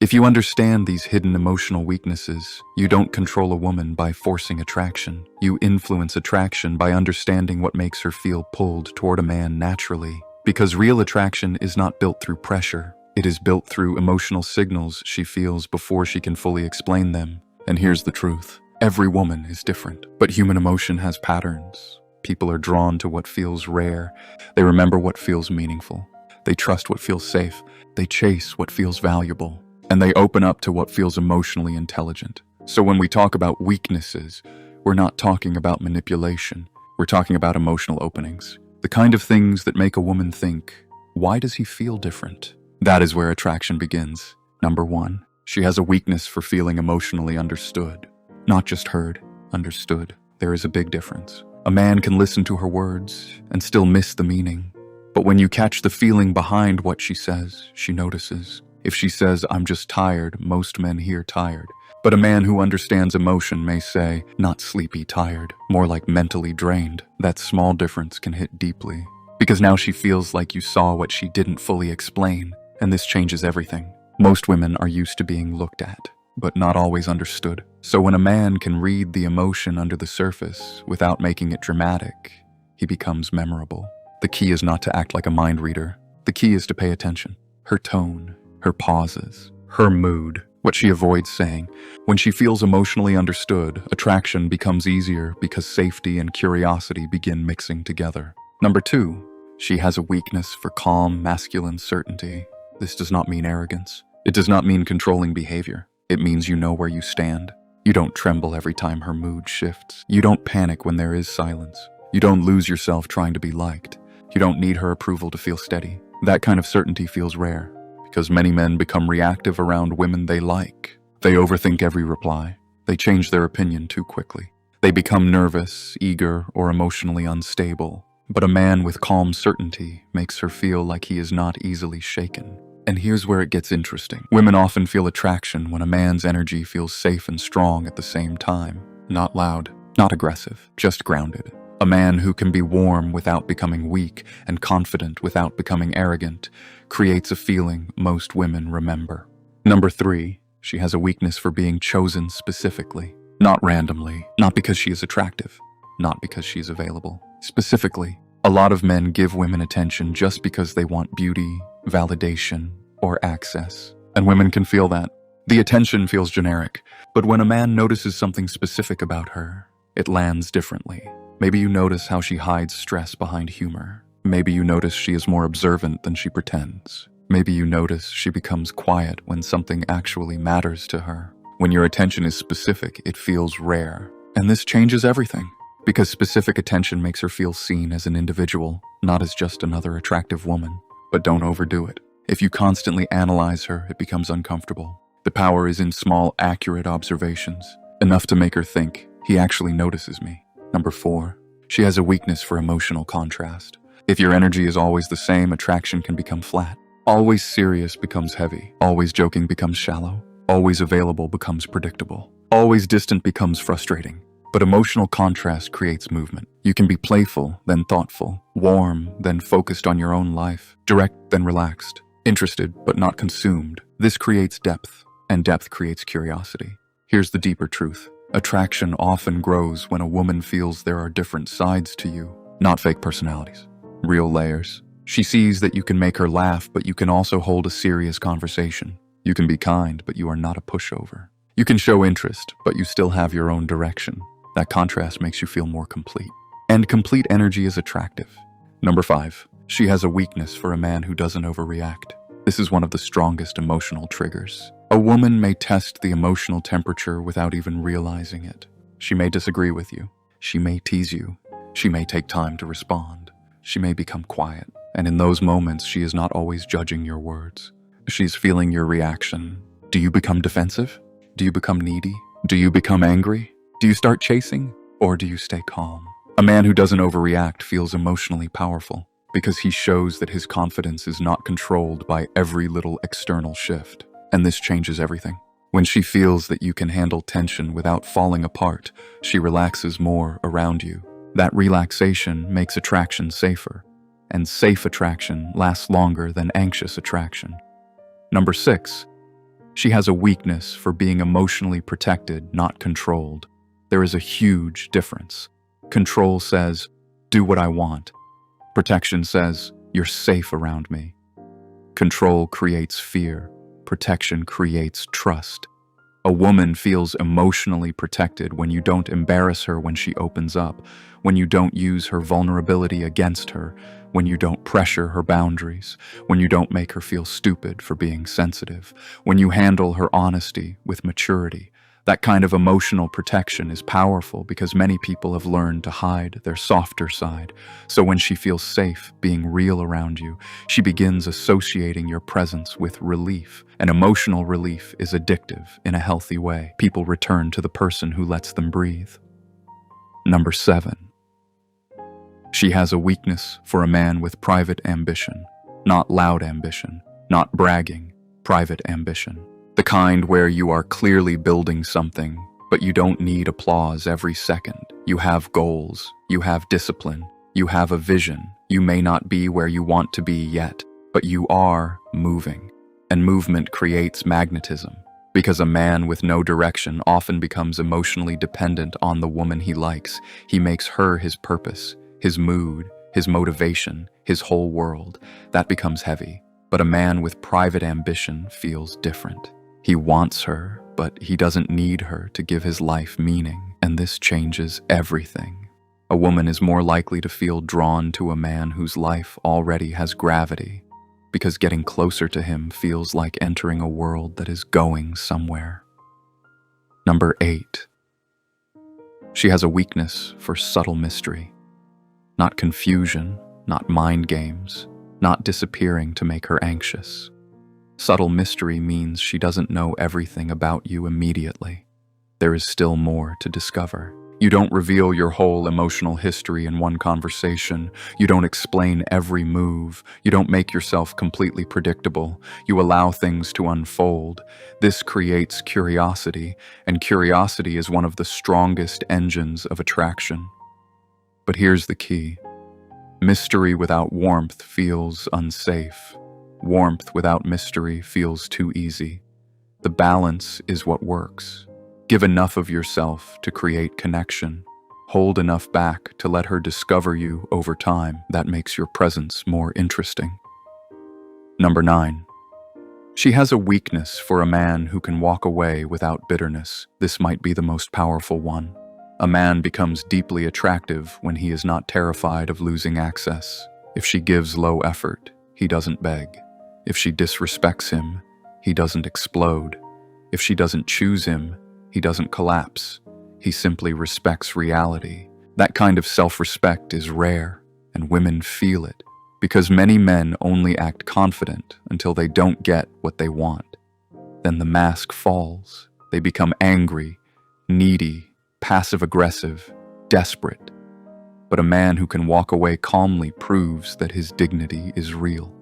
If you understand these hidden emotional weaknesses, you don't control a woman by forcing attraction. You influence attraction by understanding what makes her feel pulled toward a man naturally. Because real attraction is not built through pressure. It is built through emotional signals she feels before she can fully explain them. And here's the truth. Every woman is different, but human emotion has patterns. People are drawn to what feels rare. They remember what feels meaningful. They trust what feels safe. They chase what feels valuable. And they open up to what feels emotionally intelligent. So when we talk about weaknesses, we're not talking about manipulation. We're talking about emotional openings. The kind of things that make a woman think, why does he feel different? That is where attraction begins. Number 1, she has a weakness for feeling emotionally understood. Not just heard, understood. There is a big difference. A man can listen to her words and still miss the meaning. But when you catch the feeling behind what she says, she notices. If she says, I'm just tired, most men hear tired. But a man who understands emotion may say, not sleepy tired, more like mentally drained. That small difference can hit deeply. Because now she feels like you saw what she didn't fully explain, and this changes everything. Most women are used to being looked at, but not always understood. So when a man can read the emotion under the surface without making it dramatic, he becomes memorable. The key is not to act like a mind reader. The key is to pay attention. Her tone, her pauses, her mood, what she avoids saying. When she feels emotionally understood, attraction becomes easier because safety and curiosity begin mixing together. Number 2, she has a weakness for calm, masculine certainty. This does not mean arrogance. It does not mean controlling behavior. It means you know where you stand. You don't tremble every time her mood shifts. You don't panic when there is silence. You don't lose yourself trying to be liked. You don't need her approval to feel steady. That kind of certainty feels rare. Because many men become reactive around women they like. They overthink every reply. They change their opinion too quickly. They become nervous, eager, or emotionally unstable. But a man with calm certainty makes her feel like he is not easily shaken. And here's where it gets interesting. Women often feel attraction when a man's energy feels safe and strong at the same time. Not loud, not aggressive, just grounded. A man who can be warm without becoming weak and confident without becoming arrogant creates a feeling most women remember. Number 3, she has a weakness for being chosen specifically. Not randomly, not because she is attractive, not because she is available. Specifically, a lot of men give women attention just because they want beauty, validation, or access. And women can feel that. The attention feels generic, but when a man notices something specific about her, it lands differently. Maybe you notice how she hides stress behind humor. Maybe you notice she is more observant than she pretends. Maybe you notice she becomes quiet when something actually matters to her. When your attention is specific, it feels rare. And this changes everything. Because specific attention makes her feel seen as an individual, not as just another attractive woman. But don't overdo it. If you constantly analyze her, it becomes uncomfortable. The power is in small, accurate observations. Enough to make her think, he actually notices me. Number 4, she has a weakness for emotional contrast. If your energy is always the same, attraction can become flat. Always serious becomes heavy. Always joking becomes shallow. Always available becomes predictable. Always distant becomes frustrating. But emotional contrast creates movement. You can be playful, then thoughtful, warm, then focused on your own life, direct, then relaxed, interested, but not consumed. This creates depth, and depth creates curiosity. Here's the deeper truth. Attraction often grows when a woman feels there are different sides to you, not fake personalities, real layers. She sees that you can make her laugh, but you can also hold a serious conversation. You can be kind, but you are not a pushover. You can show interest, but you still have your own direction. That contrast makes you feel more complete. And complete energy is attractive. Number 5, she has a weakness for a man who doesn't overreact. This is one of the strongest emotional triggers. A woman may test the emotional temperature without even realizing it. She may disagree with you. She may tease you. She may take time to respond. She may become quiet. And in those moments, she is not always judging your words. She's feeling your reaction. Do you become defensive? Do you become needy? Do you become angry? Do you start chasing? Or do you stay calm? A man who doesn't overreact feels emotionally powerful because he shows that his confidence is not controlled by every little external shift. And this changes everything. When she feels that you can handle tension without falling apart, she relaxes more around you. That relaxation makes attraction safer, and safe attraction lasts longer than anxious attraction. Number 6, She has a weakness for being emotionally protected, not controlled. There is a huge difference. Control says, do what I want. Protection says, you're safe around me. Control creates fear. Protection creates trust. A woman feels emotionally protected when you don't embarrass her when she opens up, when you don't use her vulnerability against her, when you don't pressure her boundaries, when you don't make her feel stupid for being sensitive, when you handle her honesty with maturity. That kind of emotional protection is powerful because many people have learned to hide their softer side. So when she feels safe being real around you, she begins associating your presence with relief. And emotional relief is addictive in a healthy way. People return to the person who lets them breathe. Number 7. She has a weakness for a man with private ambition. Not loud ambition, not bragging, private ambition. The kind where you are clearly building something, but you don't need applause every second. You have goals, you have discipline, you have a vision. You may not be where you want to be yet, but you are moving. And movement creates magnetism, because a man with no direction often becomes emotionally dependent on the woman he likes. He makes her his purpose, his mood, his motivation, his whole world. That becomes heavy. But a man with private ambition feels different. He wants her, but he doesn't need her to give his life meaning, and this changes everything. A woman is more likely to feel drawn to a man whose life already has gravity, because getting closer to him feels like entering a world that is going somewhere. Number 8. She has a weakness for subtle mystery. Not confusion, not mind games, not disappearing to make her anxious. Subtle mystery means she doesn't know everything about you immediately. There is still more to discover. You don't reveal your whole emotional history in one conversation. You don't explain every move. You don't make yourself completely predictable. You allow things to unfold. This creates curiosity, and curiosity is one of the strongest engines of attraction. But here's the key. Mystery without warmth feels unsafe. Warmth without mystery feels too easy. The balance is what works. Give enough of yourself to create connection. Hold enough back to let her discover you over time. That makes your presence more interesting. Number 9. She has a weakness for a man who can walk away without bitterness. This might be the most powerful one. A man becomes deeply attractive when he is not terrified of losing access. If she gives low effort, he doesn't beg. If she disrespects him, he doesn't explode. If she doesn't choose him, he doesn't collapse. He simply respects reality. That kind of self-respect is rare, and women feel it, because many men only act confident until they don't get what they want. Then the mask falls. They become angry, needy, passive-aggressive, desperate. But a man who can walk away calmly proves that his dignity is real.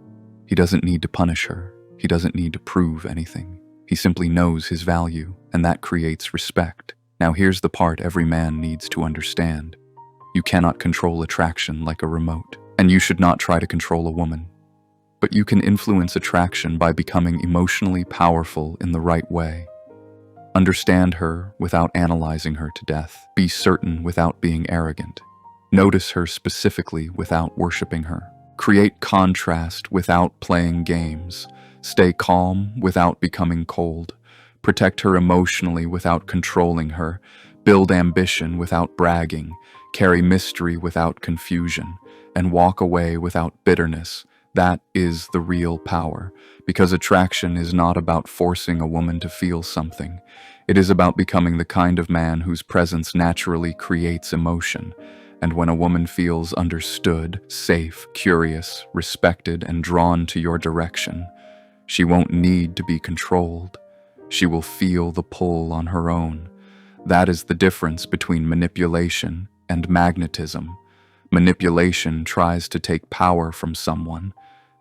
He doesn't need to punish her. He doesn't need to prove anything. He simply knows his value, and that creates respect. Now here's the part every man needs to understand. You cannot control attraction like a remote, and you should not try to control a woman. But you can influence attraction by becoming emotionally powerful in the right way. Understand her without analyzing her to death. Be certain without being arrogant. Notice her specifically without worshiping her. Create contrast without playing games. Stay calm without becoming cold. Protect her emotionally without controlling her. Build ambition without bragging. Carry mystery without confusion. And walk away without bitterness. That is the real power. Because attraction is not about forcing a woman to feel something. It is about becoming the kind of man whose presence naturally creates emotion. And when a woman feels understood, safe, curious, respected, and drawn to your direction, she won't need to be controlled. She will feel the pull on her own. That is the difference between manipulation and magnetism. Manipulation tries to take power from someone.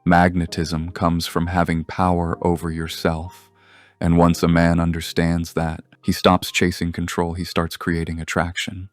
Magnetism comes from having power over yourself. And once a man understands that, he stops chasing control, he starts creating attraction.